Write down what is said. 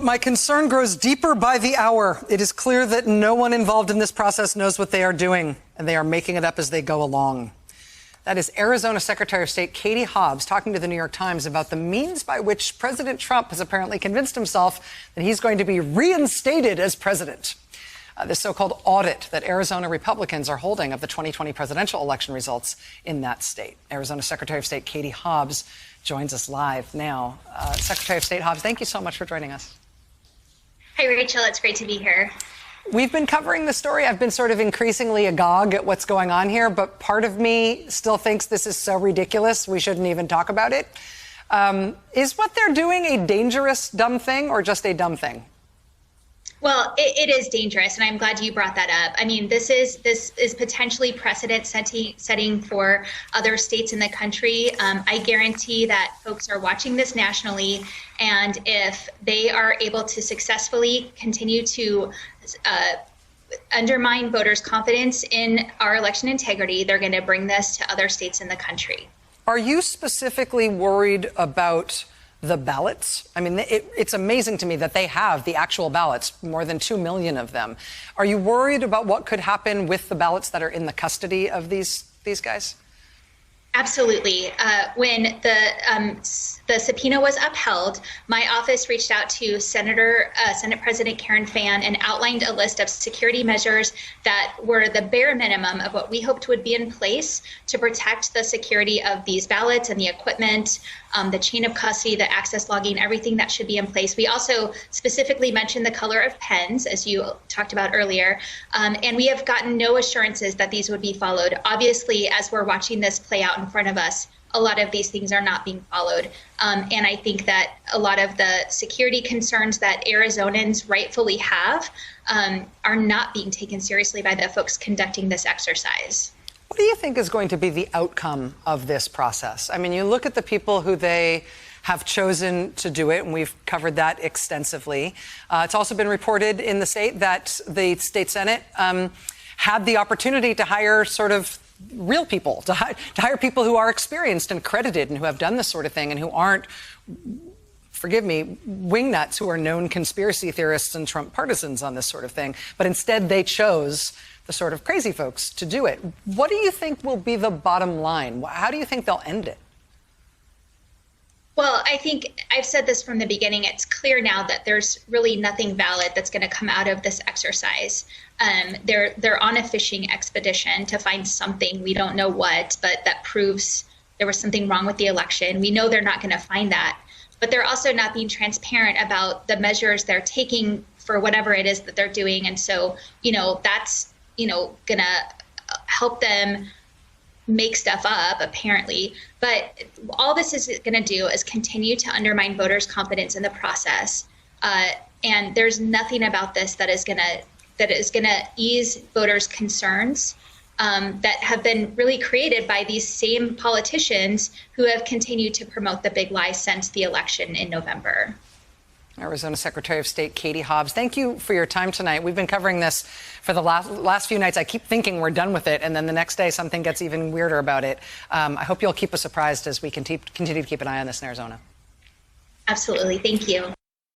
my concern grows deeper by the hour. It is clear that no one involved in this process knows what they are doing, and they are making it up as they go along. That is Arizona Secretary of State Katie Hobbs talking to the New York Times about the means by which President Trump has apparently convinced himself that he's going to be reinstated as president. This so-called audit that Arizona Republicans are holding of the 2020 presidential election results in that state. Arizona Secretary of State Katie Hobbs joins us live now. Secretary of State Hobbs, thank you so much for joining us. Hi, Rachel. It's great to be here. We've been covering the story. I've been sort of increasingly agog at what's going on here, but part of me still thinks this is so ridiculous we shouldn't even talk about it. Is what they're doing a dangerous, dumb thing or just a dumb thing? Well, it is dangerous, and I'm glad you brought that up. I mean, this is potentially precedent setting for other states in the country. I guarantee that folks are watching this nationally, and if they are able to successfully continue to undermine voters' confidence in our election integrity, they're going to bring this to other states in the country. Are you specifically worried about the ballots? I mean, it's amazing to me that they have the actual ballots, more than 2 million of them. Are you worried about what could happen with the ballots that are in the custody of these guys? Absolutely. When the subpoena was upheld, my office reached out to Senate President Karen Fann and outlined a list of security measures that were the bare minimum of what we hoped would be in place to protect the security of these ballots and the equipment, the chain of custody, the access logging, everything that should be in place. We also specifically mentioned the color of pens, as you talked about earlier, and we have gotten no assurances that these would be followed. Obviously, as we're watching this play out in front of us, a lot of these things are not being followed. And I think that a lot of the security concerns that Arizonans rightfully have are not being taken seriously by the folks conducting this exercise. What do you think is going to be the outcome of this process? I mean, you look at the people who they have chosen to do it, and we've covered that extensively. It's also been reported in the state that the state Senate had the opportunity to hire sort of real people, to hire people who are experienced and credited and who have done this sort of thing and who aren't, forgive me, wingnuts who are known conspiracy theorists and Trump partisans on this sort of thing. But instead they chose the sort of crazy folks to do it. What do you think will be the bottom line? How do you think they'll end it? Well, I think I've said this from the beginning. It's clear now that there's really nothing valid that's going to come out of this exercise. They're on a fishing expedition to find something, we don't know what, but that proves there was something wrong with the election. We know they're not going to find that, but they're also not being transparent about the measures they're taking for whatever it is that they're doing. And so, that's, going to help them make stuff up, apparently. But all this is going to do is continue to undermine voters' confidence in the process. And there's nothing about this that is going to ease voters' concerns that have been really created by these same politicians who have continued to promote the big lie since the election in November. Arizona Secretary of State Katie Hobbs, thank you for your time tonight. We've been covering this for the last few nights. I keep thinking we're done with it, and then the next day something gets even weirder about it. I hope you'll keep us surprised as we continue to keep an eye on this in Arizona. Absolutely. Thank you.